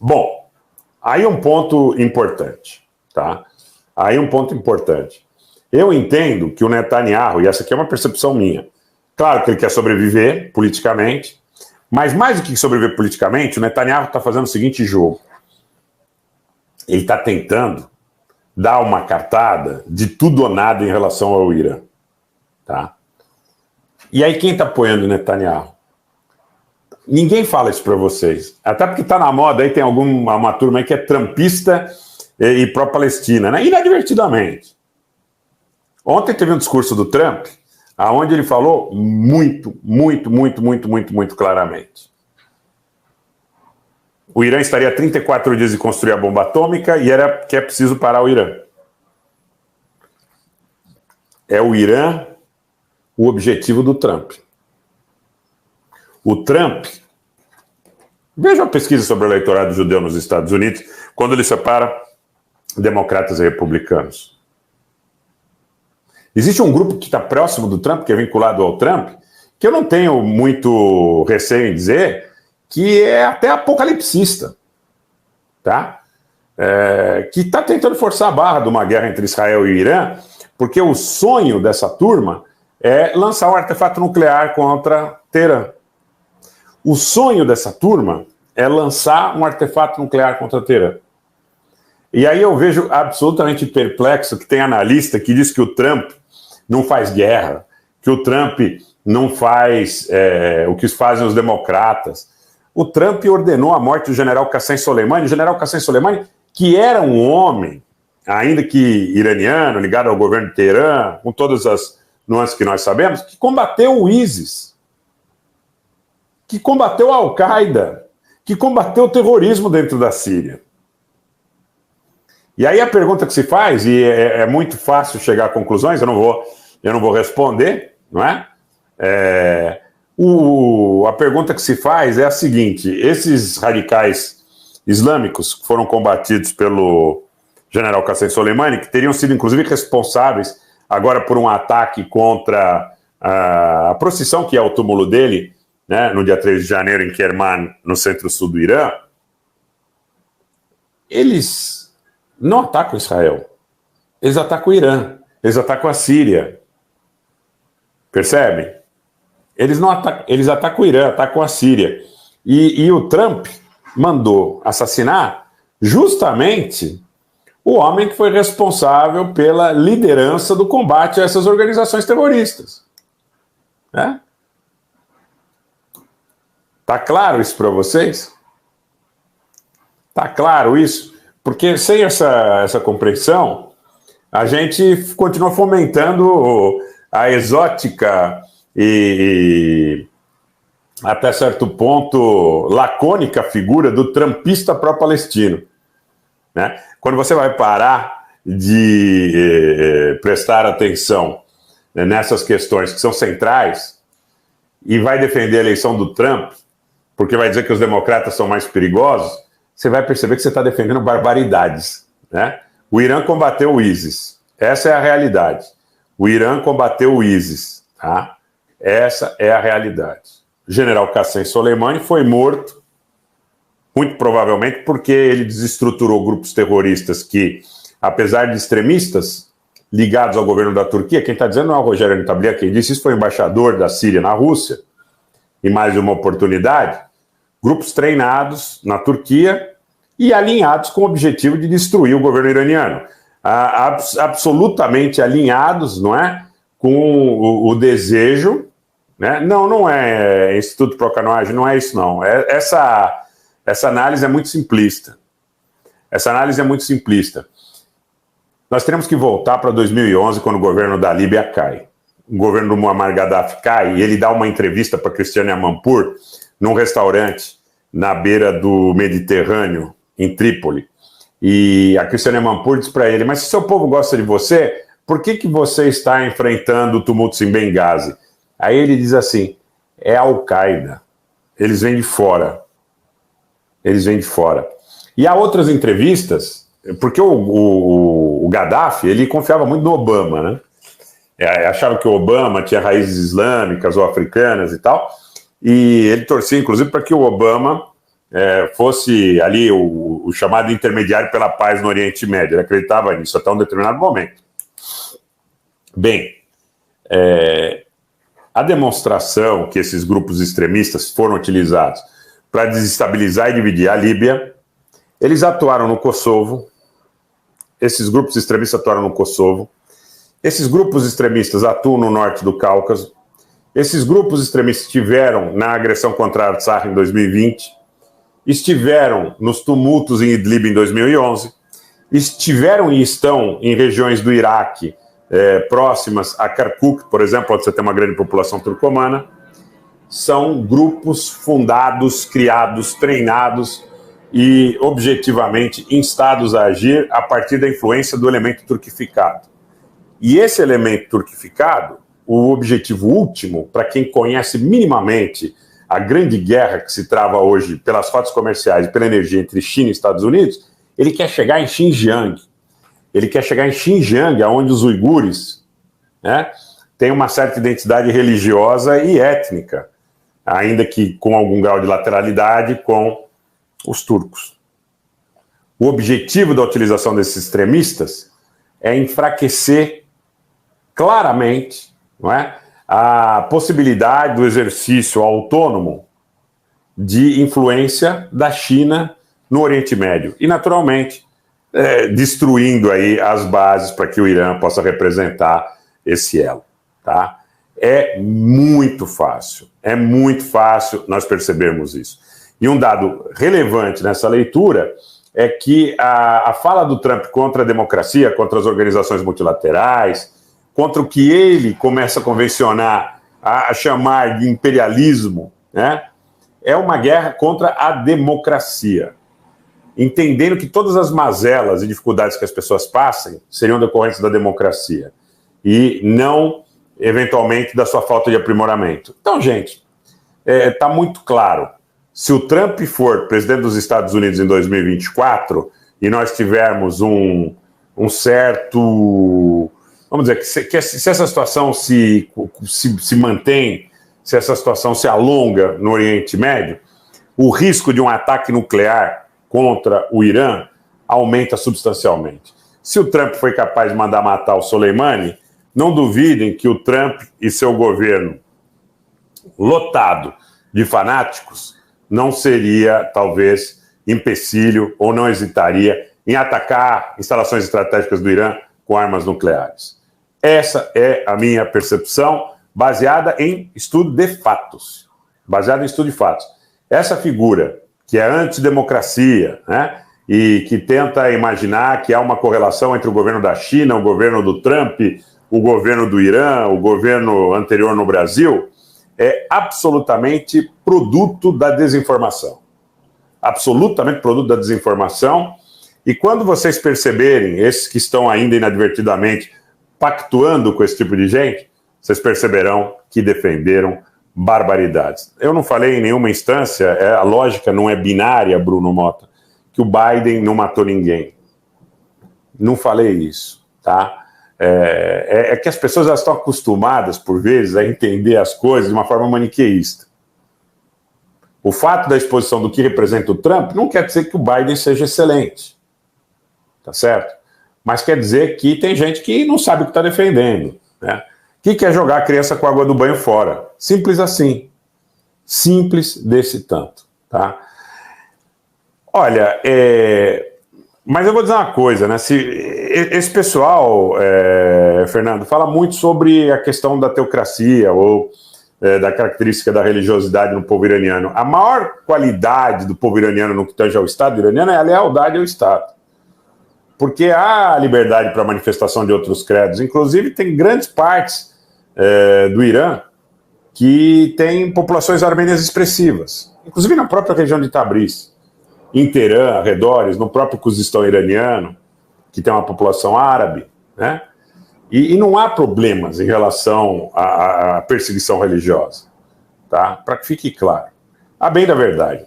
Bom, aí um ponto importante, tá? Aí um ponto importante. Eu entendo que o Netanyahu, e essa aqui é uma percepção minha, claro que ele quer sobreviver politicamente, mas mais do que sobreviver politicamente, o Netanyahu está fazendo o seguinte jogo. Ele está tentando dar uma cartada de tudo ou nada em relação ao Irã, tá? E aí quem está apoiando o Netanyahu? Ninguém fala isso para vocês. Até porque está na moda, aí tem uma turma aí que é trumpista e pró-Palestina, né? Inadvertidamente. Ontem teve um discurso do Trump, onde ele falou muito claramente. O Irã estaria a 34 dias de construir a bomba atômica e que é preciso parar o Irã. É o Irã o objetivo do Trump. O Trump, veja a pesquisa sobre o eleitorado judeu nos Estados Unidos, quando ele separa democratas e republicanos. Existe um grupo que está próximo do Trump, que é vinculado ao Trump, que eu não tenho muito receio em dizer que é até apocalipsista, tá? Que está tentando forçar a barra de uma guerra entre Israel e Irã, porque o sonho dessa turma é lançar um artefato nuclear contra Teherã. O sonho dessa turma é lançar um artefato nuclear contra Teherã. E aí eu vejo absolutamente perplexo que tem analista que diz que o Trump não faz guerra, que o Trump não faz o que fazem os democratas. O Trump ordenou a morte do general Qassem Soleimani, o general Qassem Soleimani, que era um homem, ainda que iraniano, ligado ao governo de Teherã, com todas as nuances que nós sabemos, que combateu o ISIS, que combateu a Al-Qaeda, que combateu o terrorismo dentro da Síria. E aí a pergunta que se faz, e é muito fácil chegar a conclusões, eu não vou responder, não é? A pergunta que se faz é a seguinte: esses radicais islâmicos que foram combatidos pelo general Qassem Soleimani, que teriam sido inclusive responsáveis agora por um ataque contra a procissão que é o túmulo dele, né, no dia 3 de janeiro em Kerman, no centro-sul do Irã, eles não atacam Israel, eles atacam o Irã, eles atacam a Síria. Percebem? Eles atacam o Irã, atacam a Síria. E o Trump mandou assassinar justamente o homem que foi responsável pela liderança do combate a essas organizações terroristas. Né? Tá claro isso para vocês? Tá claro isso? Porque sem essa compreensão, a gente continua fomentando a exótica e até certo ponto lacônica figura do trumpista pró-palestino. Né? Quando você vai parar de prestar atenção nessas questões que são centrais e vai defender a eleição do Trump, porque vai dizer que os democratas são mais perigosos, você vai perceber que você está defendendo barbaridades. Né? O Irã combateu o ISIS. Essa é a realidade. O Irã combateu o ISIS. Tá? Essa é a realidade. O general Qassem Soleimani foi morto, muito provavelmente porque ele desestruturou grupos terroristas que, apesar de extremistas ligados ao governo da Turquia, quem está dizendo não é o Rogério Anitabliá, quem disse isso foi o embaixador da Síria na Rússia, e mais uma oportunidade, grupos treinados na Turquia e alinhados com o objetivo de destruir o governo iraniano. Absolutamente alinhados, não é? Com o desejo, né? Não é Instituto Procanoage, não é isso não. Essa análise é muito simplista. Essa análise é muito simplista. Nós teremos que voltar para 2011, quando o governo da Líbia cai. O governo do Muammar Gaddafi cai e ele dá uma entrevista para Christiane Amanpour num restaurante na beira do Mediterrâneo, em Trípoli. E a Christiane Amanpour diz para ele: mas se seu povo gosta de você, por que você está enfrentando tumultos em Benghazi? Aí ele diz assim: é a Al-Qaeda. Eles vêm de fora. Eles vêm de fora. E há outras entrevistas, porque o Gaddafi, ele confiava muito no Obama, né? Achava que o Obama tinha raízes islâmicas ou africanas e tal, e ele torcia, inclusive, para que o Obama fosse ali o chamado intermediário pela paz no Oriente Médio. Ele acreditava nisso até um determinado momento. Bem, a demonstração que esses grupos extremistas foram utilizados para desestabilizar e dividir a Líbia, eles atuaram no Kosovo, esses grupos extremistas atuaram no Kosovo, esses grupos extremistas atuam no norte do Cáucaso, esses grupos extremistas estiveram na agressão contra a Artsakh em 2020, estiveram nos tumultos em Idlib em 2011, estiveram e estão em regiões do Iraque próximas a Kirkuk, por exemplo, onde você tem uma grande população turcomana. São grupos fundados, criados, treinados e objetivamente instados a agir a partir da influência do elemento turquificado. E esse elemento turquificado, o objetivo último, para quem conhece minimamente a grande guerra que se trava hoje pelas rotas comerciais e pela energia entre China e Estados Unidos, ele quer chegar em Xinjiang. Ele quer chegar em Xinjiang, onde os uigures, né, têm uma certa identidade religiosa e étnica, ainda que com algum grau de lateralidade com os turcos. O objetivo da utilização desses extremistas é enfraquecer claramente, não é, a possibilidade do exercício autônomo de influência da China no Oriente Médio. E, naturalmente, destruindo aí as bases para que o Irã possa representar esse elo. Tá? É muito fácil nós percebermos isso. E um dado relevante nessa leitura é que a fala do Trump contra a democracia, contra as organizações multilaterais, contra o que ele começa a convencionar, a chamar de imperialismo, né, é uma guerra contra a democracia. Entendendo que todas as mazelas e dificuldades que as pessoas passem seriam decorrentes da democracia e não, eventualmente, da sua falta de aprimoramento. Então, gente, está muito claro. Se o Trump for presidente dos Estados Unidos em 2024 e nós tivermos um certo... Vamos dizer, que se essa situação se mantém, se essa situação se alonga no Oriente Médio, o risco de um ataque nuclear contra o Irã aumenta substancialmente. Se o Trump foi capaz de mandar matar o Soleimani, não duvidem que o Trump e seu governo lotado de fanáticos não seria, talvez, empecilho ou não hesitaria em atacar instalações estratégicas do Irã com armas nucleares. Essa é a minha percepção, baseada em estudo de fatos. Baseada em estudo de fatos. Essa figura que é antidemocracia, né, e que tenta imaginar que há uma correlação entre o governo da China, o governo do Trump, o governo do Irã, o governo anterior no Brasil, é absolutamente produto da desinformação. Absolutamente produto da desinformação. E quando vocês perceberem, esses que estão ainda inadvertidamente pactuando com esse tipo de gente, vocês perceberão que defenderam barbaridades. Eu não falei em nenhuma instância, a lógica não é binária, Bruno Mota, que o Biden não matou ninguém. Não falei isso, tá? É que as pessoas estão acostumadas, por vezes, a entender as coisas de uma forma maniqueísta. O fato da exposição do que representa o Trump não quer dizer que o Biden seja excelente, tá certo? Mas quer dizer que tem gente que não sabe o que está defendendo, né? Que quer jogar a criança com a água do banho fora. Simples assim. Simples desse tanto, tá? Olha, mas eu vou dizer uma coisa, né? Esse pessoal, Fernando, fala muito sobre a questão da teocracia ou da característica da religiosidade no povo iraniano. A maior qualidade do povo iraniano no que tange ao Estado iraniano é a lealdade ao Estado. Porque há liberdade para manifestação de outros credos. Inclusive, tem grandes partes do Irã que tem populações armênias expressivas. Inclusive na própria região de Tabriz, em Teherã, arredores, no próprio Cuzistão iraniano, que tem uma população árabe, né? E não há problemas em relação à perseguição religiosa, tá? Para que fique claro. A bem da verdade.